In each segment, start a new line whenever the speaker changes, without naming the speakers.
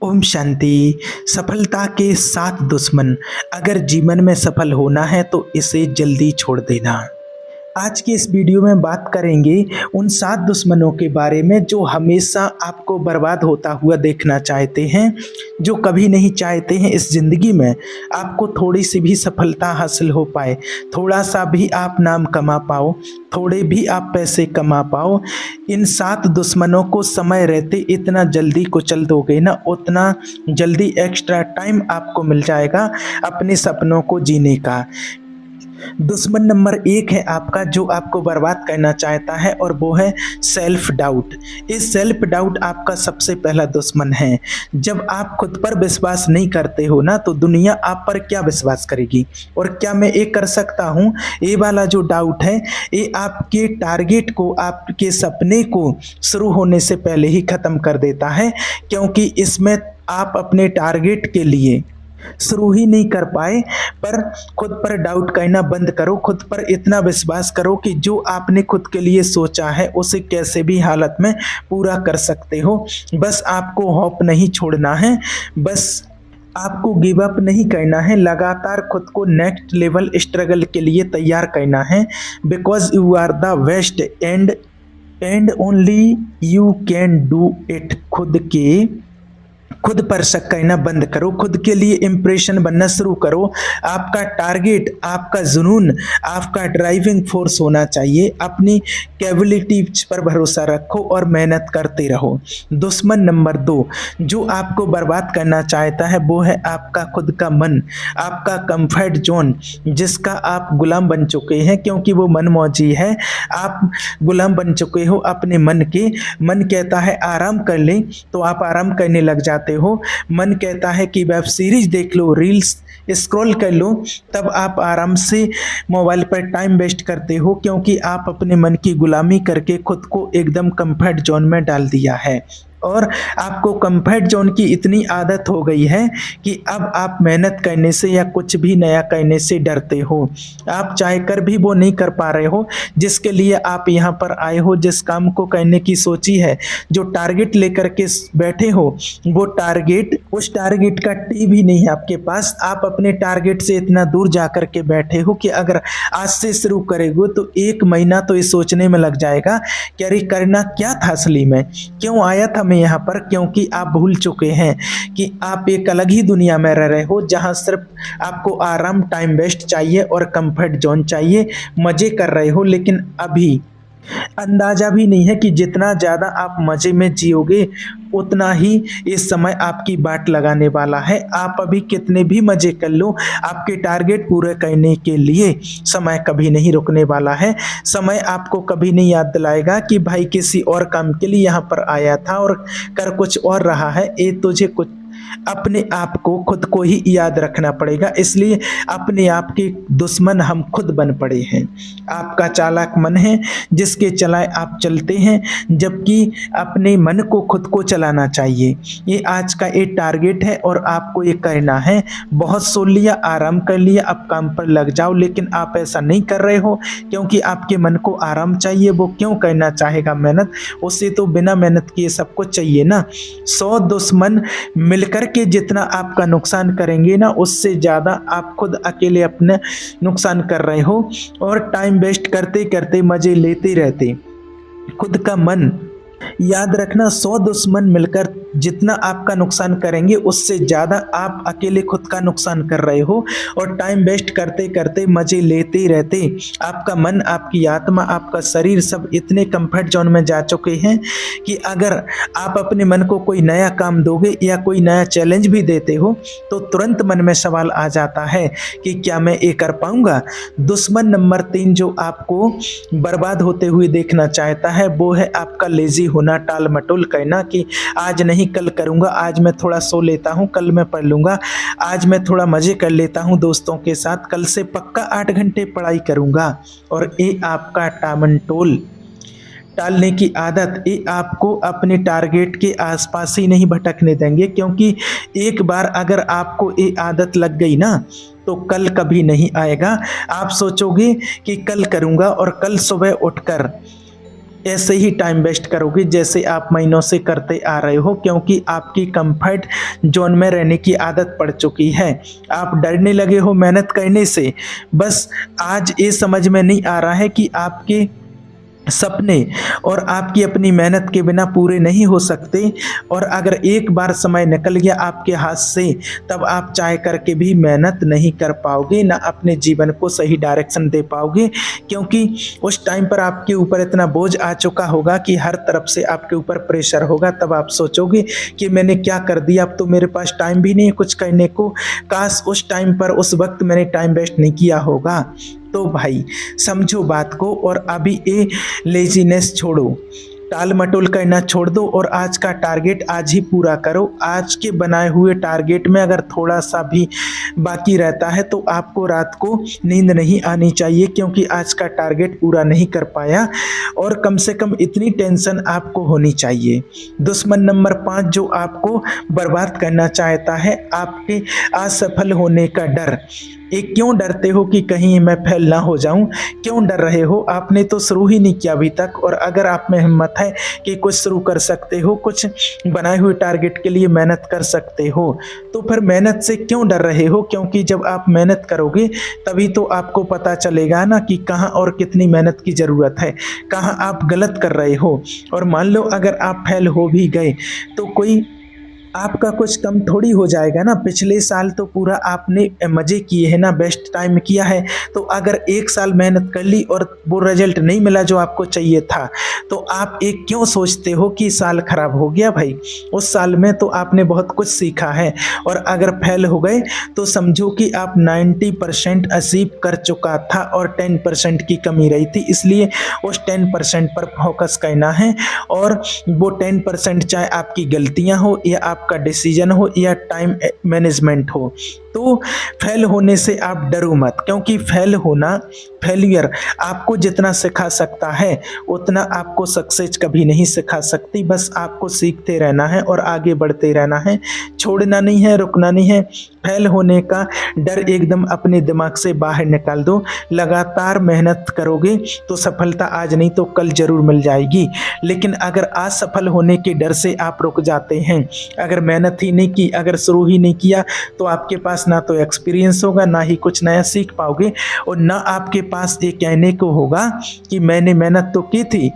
ओम शांति। सफलता के 7 दुश्मन। अगर जीवन में सफल होना है तो इसे जल्दी छोड़ देना। आज की इस वीडियो में बात करेंगे उन 7 दुश्मनों के बारे में जो हमेशा आपको बर्बाद होता हुआ देखना चाहते हैं, जो कभी नहीं चाहते हैं इस ज़िंदगी में आपको थोड़ी सी भी सफलता हासिल हो पाए, थोड़ा सा भी आप नाम कमा पाओ, थोड़े भी आप पैसे कमा पाओ। इन 7 दुश्मनों को समय रहते इतना जल्दी कुचल दोगे ना, उतना जल्दी एक्स्ट्रा टाइम आपको मिल जाएगा अपने सपनों को जीने का। दुश्मन नंबर 1 है आपका, जो आपको बर्बाद करना चाहता है, और वो है सेल्फ डाउट। इस सेल्फ डाउट आपका सबसे पहला दुश्मन है। जब आप खुद पर विश्वास नहीं करते हो ना, तो दुनिया आप पर क्या विश्वास करेगी। और क्या मैं ये कर सकता हूँ, ये वाला जो डाउट है, ये आपके टारगेट को, आपके सपने को शुरू होने से पहले ही ख़त्म कर देता है, क्योंकि इसमें आप अपने टारगेट के लिए शुरू ही नहीं कर पाए। पर खुद पर डाउट करना बंद करो, खुद पर इतना विश्वास करो कि जो आपने खुद के लिए सोचा है उसे कैसे भी हालत में पूरा कर सकते हो। बस आपको होप नहीं छोड़ना है, बस आपको गिव अप नहीं करना है, लगातार खुद को नेक्स्ट लेवल स्ट्रगल के लिए तैयार करना है। Because you are the best and only you can do it. खुद पर शक करना बंद करो, खुद के लिए इंप्रेशन बनना शुरू करो। आपका टारगेट, आपका जुनून, आपका ड्राइविंग फोर्स होना चाहिए। अपनी कैपेबिलिटीज पर भरोसा रखो और मेहनत करते रहो। दुश्मन नंबर 2 जो आपको बर्बाद करना चाहता है, वो है आपका खुद का मन, आपका कंफर्ट जोन, जिसका आप गुलाम बन चुके हैं, क्योंकि वो मन मौजी है। आप गुलाम बन चुके हो अपने मन के। मन कहता है आराम कर ले, तो आप आराम करने लग जाते हो। मन कहता है कि वेब सीरीज देख लो, रील्स स्क्रॉल कर लो, तब आप आराम से मोबाइल पर टाइम वेस्ट करते हो, क्योंकि आप अपने मन की गुलामी करके खुद को एकदम कंफर्ट जोन में डाल दिया है। और आपको कंफर्ट जोन की इतनी आदत हो गई है कि अब आप मेहनत करने से या कुछ भी नया करने से डरते हो। आप चाह कर भी वो नहीं कर पा रहे हो जिसके लिए आप यहाँ पर आए हो, जिस काम को करने की सोची है, जो टारगेट लेकर के बैठे हो, वो टारगेट, उस टारगेट का टी भी नहीं है आपके पास। आप अपने टारगेट से इतना दूर जा कर के बैठे हो कि अगर आज से शुरू करेंगे तो 1 महीना तो ये सोचने में लग जाएगा कि अरे करना क्या था, असली में क्यों आया था मैं यहाँ पर। क्योंकि आप भूल चुके हैं कि आप एक अलग ही दुनिया में रह रहे हो, जहाँ सिर्फ आपको आराम, टाइम वेस्ट चाहिए और कंफर्ट जोन चाहिए। मजे कर रहे हो, लेकिन अभी अंदाजा भी नहीं है कि जितना ज़्यादा आप मज़े में जियोगे उतना ही इस समय आपकी बाट लगाने वाला है। आप अभी कितने भी मज़े कर लो, आपके टारगेट पूरे करने के लिए समय कभी नहीं रुकने वाला है। समय आपको कभी नहीं याद दिलाएगा कि भाई किसी और काम के लिए यहाँ पर आया था और कर कुछ और रहा है। ये तुझे कुछ अपने आप को, खुद को ही याद रखना पड़ेगा। इसलिए अपने आप के दुश्मन हम खुद बन पड़े हैं। आपका चालाक मन है जिसके चलाए आप चलते हैं, जबकि अपने मन को खुद को चलाना चाहिए। ये आज का एक टारगेट है और आपको ये करना है। बहुत सो लिया, आराम कर लिया, अब काम पर लग जाओ, लेकिन आप ऐसा नहीं कर रहे हो क्योंकि आपके मन को आराम चाहिए। वो क्यों करना चाहेगा मेहनत, उसे तो बिना मेहनत किए सब कुछ चाहिए ना। 100 दुश्मन मिलकर के जितना आपका नुकसान करेंगे ना, उससे ज़्यादा आप खुद अकेले अपने नुकसान कर रहे हो और टाइम वेस्ट करते करते मज़े लेते रहते। खुद का मन, याद रखना, 100 दुश्मन मिलकर जितना आपका नुकसान करेंगे उससे ज़्यादा आप अकेले खुद का नुकसान कर रहे हो और टाइम वेस्ट करते करते मज़े लेते रहते। आपका मन, आपकी आत्मा, आपका शरीर सब इतने कंफर्ट जोन में जा चुके हैं कि अगर आप अपने मन को कोई नया काम दोगे या कोई नया चैलेंज भी देते हो तो तुरंत मन में सवाल आ जाता है कि क्या मैं ये कर पाऊँगा। दुश्मन नंबर 3 जो आपको बर्बाद होते हुए देखना चाहता है, वो है आपका लेजी होना, टाल मटोल करना कि आज नहीं कल करूँगा, आज मैं थोड़ा सो लेता हूँ, कल मैं पढ़ लूँगा, आज मैं थोड़ा मज़े कर लेता हूँ दोस्तों के साथ, कल से पक्का 8 घंटे पढ़ाई करूँगा। और ये आपका टामनटोल, टालने की आदत, ये आपको अपने टारगेट के आसपास ही नहीं भटकने देंगे। क्योंकि एक बार अगर आपको ये आदत लग गई ना, तो कल कभी नहीं आएगा। आप सोचोगे कि कल करूँगा और कल सुबह उठकर ऐसे ही टाइम वेस्ट करोगे जैसे आप महीनों से करते आ रहे हो, क्योंकि आपकी कंफर्ट जोन में रहने की आदत पड़ चुकी है। आप डरने लगे हो मेहनत करने से। बस आज ये समझ में नहीं आ रहा है कि आपके सपने और आपकी अपनी मेहनत के बिना पूरे नहीं हो सकते, और अगर एक बार समय निकल गया आपके हाथ से, तब आप चाह करके भी मेहनत नहीं कर पाओगे, ना अपने जीवन को सही डायरेक्शन दे पाओगे, क्योंकि उस टाइम पर आपके ऊपर इतना बोझ आ चुका होगा कि हर तरफ से आपके ऊपर प्रेशर होगा। तब आप सोचोगे कि मैंने क्या कर दिया, अब तो मेरे पास टाइम भी नहीं है कुछ करने को, काश उस टाइम पर उस वक्त मैंने टाइम वेस्ट नहीं किया होगा। तो भाई समझो बात को, और अभी ये लेजीनेस छोड़ो, टाल मटोल करना छोड़ दो, और आज का टारगेट आज ही पूरा करो। आज के बनाए हुए टारगेट में अगर थोड़ा सा भी बाकी रहता है तो आपको रात को नींद नहीं आनी चाहिए, क्योंकि आज का टारगेट पूरा नहीं कर पाया, और कम से कम इतनी टेंशन आपको होनी चाहिए। दुश्मन नंबर 5 जो आपको बर्बाद करना चाहता है, आपके असफल होने का डर। एक क्यों डरते हो कि कहीं मैं फेल ना हो जाऊं? क्यों डर रहे हो? आपने तो शुरू ही नहीं किया अभी तक, और अगर आप में हिम्मत है कि कुछ शुरू कर सकते हो, कुछ बनाए हुए टारगेट के लिए मेहनत कर सकते हो, तो फिर मेहनत से क्यों डर रहे हो? क्योंकि जब आप मेहनत करोगे तभी तो आपको पता चलेगा ना कि कहाँ और कितनी मेहनत की ज़रूरत है, कहाँ आप गलत कर रहे हो। और मान लो अगर आप फेल हो भी गए तो कोई आपका कुछ कम थोड़ी हो जाएगा ना। पिछले साल तो पूरा आपने मज़े किए हैं ना, बेस्ट टाइम किया है, तो अगर एक साल मेहनत कर ली और वो रिजल्ट नहीं मिला जो आपको चाहिए था, तो आप एक क्यों सोचते हो कि साल खराब हो गया? भाई उस साल में तो आपने बहुत कुछ सीखा है, और अगर फेल हो गए तो समझो कि आप 90% अचीव कर चुका था और 10% की कमी रही थी, इसलिए उस 10% पर फोकस करना है। और वो 10% चाहे आपकी गलतियां हो या आपका डिसीजन हो या टाइम मैनेजमेंट हो, तो फेल होने से आप डरो मत, क्योंकि फेलियर आपको जितना सिखा सकता है उतना आपको सक्सेस कभी नहीं सिखा सकती। बस आपको सीखते रहना है और आगे बढ़ते रहना है, छोड़ना नहीं है, रुकना नहीं है। फेल होने का डर एकदम अपने दिमाग से बाहर निकाल दो। लगातार मेहनत करोगे तो सफलता आज नहीं तो कल जरूर मिल जाएगी। लेकिन अगर असफल होने के डर से आप रुक जाते हैं, अगर मेहनत ही नहीं की, अगर शुरू ही नहीं किया, तो आपके पास ना तो एक्सपीरियंस होगा, ना ही कुछ नया सीख पाओगे, और ना आपके पास ये कहने को होगा कि मैंने मेहनत तो की थी।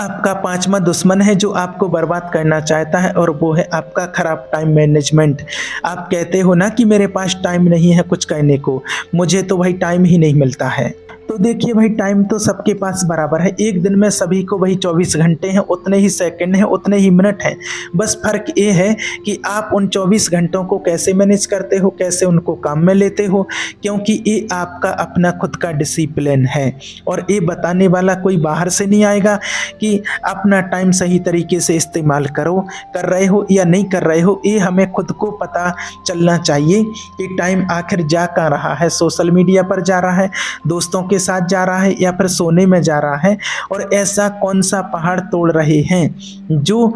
आपका 5वां दुश्मन है जो आपको बर्बाद करना चाहता है, और वो है आपका खराब टाइम मैनेजमेंट। आप कहते हो ना कि मेरे पास टाइम नहीं है कुछ करने को, मुझे तो भाई टाइम ही नहीं मिलता है। तो देखिए भाई, टाइम तो सबके पास बराबर है। एक दिन में सभी को वही 24 घंटे हैं, उतने ही सेकंड हैं, उतने ही मिनट हैं। बस फर्क ये है कि आप उन 24 घंटों को कैसे मैनेज करते हो, कैसे उनको काम में लेते हो, क्योंकि ये आपका अपना खुद का डिसिप्लिन है। और ये बताने वाला कोई बाहर से नहीं आएगा कि अपना टाइम सही तरीके से इस्तेमाल करो, कर रहे हो या नहीं कर रहे हो। ये हमें खुद को पता चलना चाहिए कि टाइम आखिर जा कहाँ रहा है। सोशल मीडिया पर जा रहा है, दोस्तों के साथ जा रहा है, या फिर सोने में जा रहा है? और ऐसा कौन सा पहाड़ तोड़ रहे हैं जो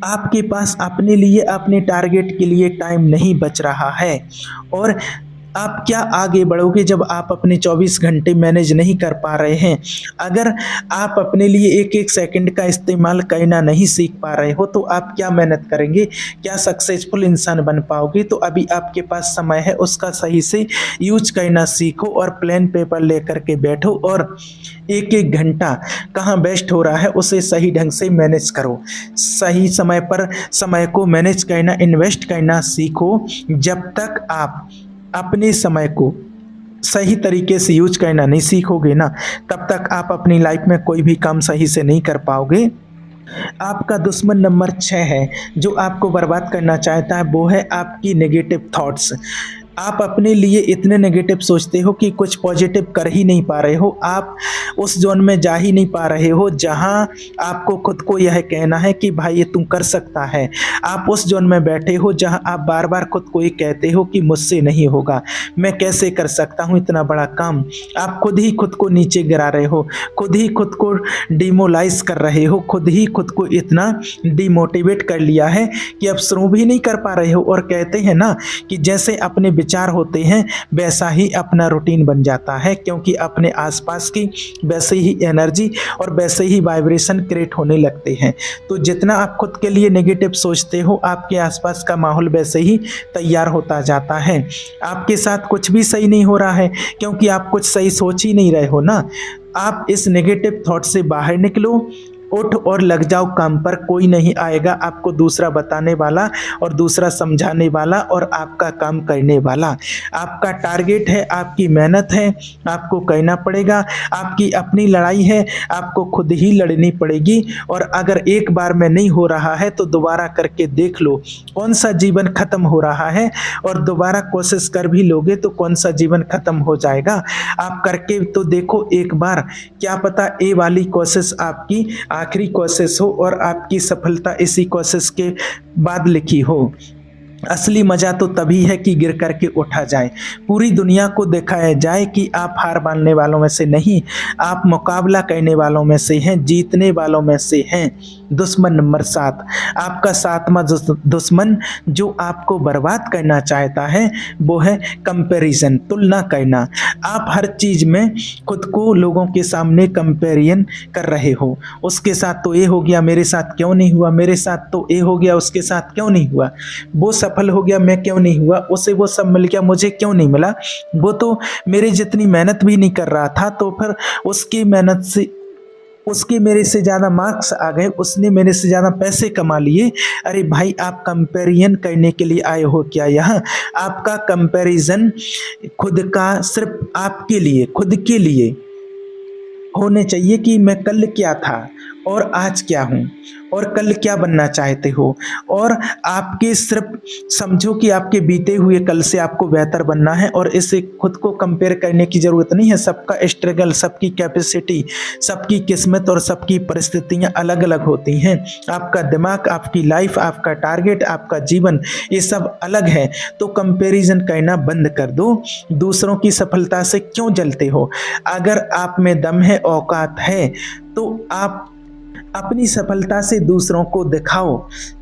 आपके पास अपने लिए, अपने टारगेट के लिए टाइम नहीं बच रहा है? और आप क्या आगे बढ़ोगे जब आप अपने 24 घंटे मैनेज नहीं कर पा रहे हैं? अगर आप अपने लिए एक एक सेकंड का इस्तेमाल करना नहीं सीख पा रहे हो, तो आप क्या मेहनत करेंगे? क्या सक्सेसफुल इंसान बन पाओगे? तो अभी आपके पास समय है, उसका सही से यूज करना सीखो, और प्लान पेपर लेकर के बैठो, और एक एक घंटा कहाँ वेस्ट हो रहा है उसे सही ढंग से मैनेज करो। सही समय पर समय को मैनेज करना, इन्वेस्ट करना सीखो। जब तक आप अपने समय को सही तरीके से यूज करना नहीं सीखोगे ना, तब तक आप अपनी लाइफ में कोई भी काम सही से नहीं कर पाओगे। आपका दुश्मन नंबर 6 है जो आपको बर्बाद करना चाहता है, वो है आपकी नेगेटिव थॉट्स। आप अपने लिए इतने नेगेटिव सोचते हो कि कुछ पॉजिटिव कर ही नहीं पा रहे हो। आप उस जोन में जा ही नहीं पा रहे हो जहां आपको खुद को यह कहना है कि भाई ये तुम कर सकता है। आप उस जोन में बैठे हो जहां आप बार बार खुद को ये कहते हो कि मुझसे नहीं होगा, मैं कैसे कर सकता हूं इतना बड़ा काम। आप खुद ही खुद को नीचे गिरा रहे हो, खुद ही खुद को डिमोलाइज कर रहे हो, खुद ही खुद को इतना डिमोटिवेट कर लिया है कि अब शुरू भी नहीं कर पा रहे हो। और कहते हैं ना कि जैसे अपने विचार होते हैं वैसा ही अपना रूटीन बन जाता है, क्योंकि अपने आसपास की वैसे ही एनर्जी और वैसे ही वाइब्रेशन क्रिएट होने लगते हैं। तो जितना आप खुद के लिए नेगेटिव सोचते हो, आपके आसपास का माहौल वैसे ही तैयार होता जाता है। आपके साथ कुछ भी सही नहीं हो रहा है क्योंकि आप कुछ सही सोच ही नहीं रहे हो ना। आप इस नेगेटिव थॉट से बाहर निकलो, उठ और लग जाओ काम पर। कोई नहीं आएगा आपको दूसरा बताने वाला और दूसरा समझाने वाला और आपका काम करने वाला। आपका टारगेट है, आपकी मेहनत है, आपको कहना पड़ेगा। आपकी अपनी लड़ाई है, आपको खुद ही लड़नी पड़ेगी। और अगर एक बार में नहीं हो रहा है तो दोबारा करके देख लो कौन सा जीवन खत्म हो रहा है, और दोबारा कोशिश कर भी लोगे तो कौन सा जीवन खत्म हो जाएगा। आप करके तो देखो एक बार, क्या पता ये वाली कोशिश आपकी आखिरी कोशिश हो और आपकी सफलता इसी कोशिश के बाद लिखी हो। असली मजा तो तभी है कि गिर करके उठा जाए, पूरी दुनिया को दिखाया जाए कि आप हार मानने वालों में से नहीं, आप मुकाबला करने वालों में से हैं, जीतने वालों में से हैं। दुश्मन नंबर 7, आपका 7वां दुश्मन जो आपको बर्बाद करना चाहता है वो है कंपैरिजन, तुलना करना। आप हर चीज में खुद को लोगों के सामने कंपेरियन कर रहे हो। उसके साथ तो ये हो गया, मेरे साथ क्यों नहीं हुआ, मेरे साथ तो ये हो गया, उसके साथ क्यों नहीं हुआ, वो सफल हो गया, मैं क्यों नहीं हुआ, उसे वो सब मिल गया, मुझे क्यों नहीं मिला, वो तो मेरी जितनी मेहनत भी नहीं कर रहा था, तो फिर उसकी मेहनत से उसके मेरे से ज़्यादा मार्क्स आ गए, उसने मेरे से ज़्यादा पैसे कमा लिए। अरे भाई, आप कंपैरिजन करने के लिए आए हो क्या यहाँ? आपका कंपैरिजन खुद का, सिर्फ आपके लिए, खुद के लिए होने चाहिए कि मैं कल क्या था और आज क्या हूँ और कल क्या बनना चाहते हो। और आपके सिर्फ समझो कि आपके बीते हुए कल से आपको बेहतर बनना है, और इससे खुद को कंपेयर करने की ज़रूरत नहीं है। सबका स्ट्रगल, सबकी कैपेसिटी, सबकी किस्मत और सबकी परिस्थितियाँ अलग अलग होती हैं। आपका दिमाग, आपकी लाइफ, आपका टारगेट, आपका जीवन, ये सब अलग है। तो कंपैरिजन करना बंद कर दो। दूसरों की सफलता से क्यों जलते हो? अगर आप में दम है, औकात है, तो आप अपनी सफलता से दूसरों को दिखाओ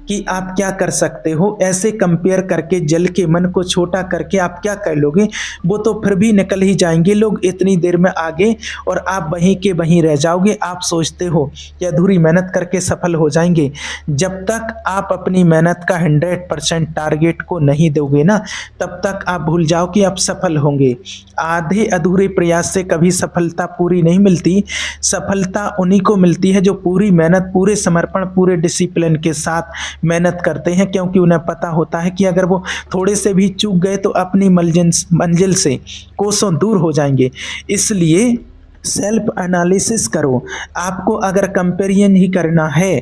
कि आप क्या कर सकते हो। ऐसे कंपेयर करके, जल के मन को छोटा करके आप क्या कर लोगे? वो तो फिर भी निकल ही जाएंगे लोग इतनी देर में आगे, और आप वहीं के वहीं रह जाओगे। आप सोचते हो कि अधूरी मेहनत करके सफल हो जाएंगे। जब तक आप अपनी मेहनत का 100% टारगेट को नहीं दोगे ना, तब तक आप भूल जाओ कि आप सफल होंगे। आधे अधूरे प्रयास से कभी सफलता पूरी नहीं मिलती। सफलता उन्हीं को मिलती है जो पूरी मेहनत, पूरे समर्पण, पूरे डिसिप्लिन के साथ मेहनत करते हैं, क्योंकि उन्हें पता होता है कि अगर वो थोड़े से भी चूक गए तो अपनी मंजिल से कोसों दूर हो जाएंगे। इसलिए सेल्फ एनालिसिस करो। आपको अगर कंपेरिजन ही करना है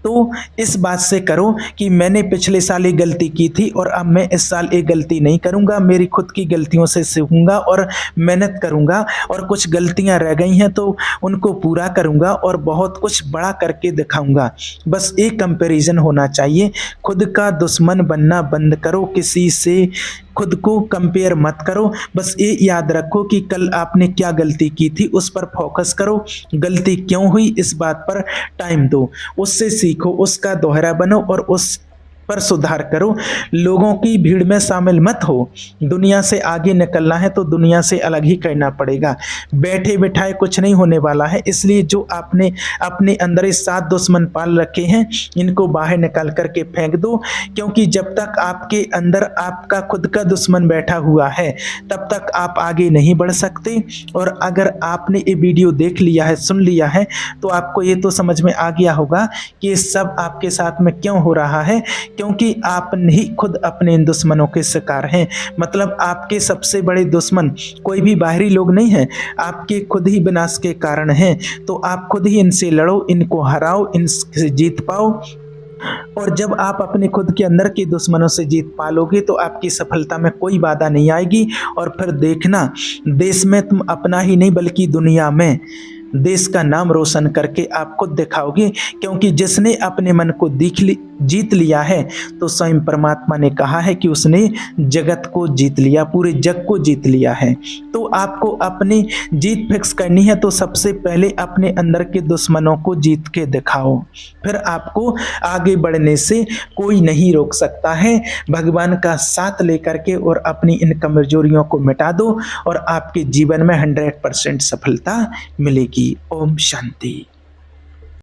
तो इस बात से करो कि मैंने पिछले साल एक गलती की थी और अब मैं इस साल एक गलती नहीं करूंगा। मेरी खुद की गलतियों से सीखूंगा और मेहनत करूंगा, और कुछ गलतियां रह गई हैं तो उनको पूरा करूंगा और बहुत कुछ बड़ा करके दिखाऊंगा। बस एक कंपैरिजन होना चाहिए। खुद का दुश्मन बनना बंद करो, किसी से खुद को कंपेयर मत करो। बस ये याद रखो कि कल आपने क्या गलती की थी, उस पर फोकस करो। गलती क्यों हुई, इस बात पर टाइम दो, उससे सीखो, उसका दोहरा बनो और उस पर सुधार करो। लोगों की भीड़ में शामिल मत हो। दुनिया से आगे निकलना है तो दुनिया से अलग ही करना पड़ेगा। बैठे बिठाए कुछ नहीं होने वाला है। इसलिए जो आपने अपने अंदर ये 7 दुश्मन पाल रखे हैं, इनको बाहर निकाल करके फेंक दो। क्योंकि जब तक आपके अंदर आपका खुद का दुश्मन बैठा हुआ है, तब तक आप आगे नहीं बढ़ सकते। और अगर आपने ये वीडियो देख लिया है, सुन लिया है, तो आपको ये तो समझ में आ गया होगा कि ये सब आपके साथ में क्यों हो रहा है, क्योंकि आप ही खुद अपने इन दुश्मनों के शिकार हैं। मतलब आपके सबसे बड़े दुश्मन कोई भी बाहरी लोग नहीं हैं, आपके खुद ही विनाश के कारण हैं। तो आप खुद ही इनसे लड़ो, इनको हराओ, इनसे जीत पाओ। और जब आप अपने खुद के अंदर के दुश्मनों से जीत पालोगे तो आपकी सफलता में कोई बाधा नहीं आएगी। और फिर देखना, देश में तुम अपना ही नहीं बल्कि दुनिया में देश का नाम रोशन करके आप खुद दिखाओगे, क्योंकि जिसने अपने मन को जीत लिया है तो स्वयं परमात्मा ने कहा है कि उसने जगत को जीत लिया, पूरे जग को जीत लिया है। तो आपको अपनी जीत फिक्स करनी है तो सबसे पहले अपने अंदर के दुश्मनों को जीत के दिखाओ, फिर आपको आगे बढ़ने से कोई नहीं रोक सकता है। भगवान का साथ लेकर के और अपनी इन कमजोरियों को मिटा दो और आपके जीवन में 100% सफलता मिलेगी। ओम शांति।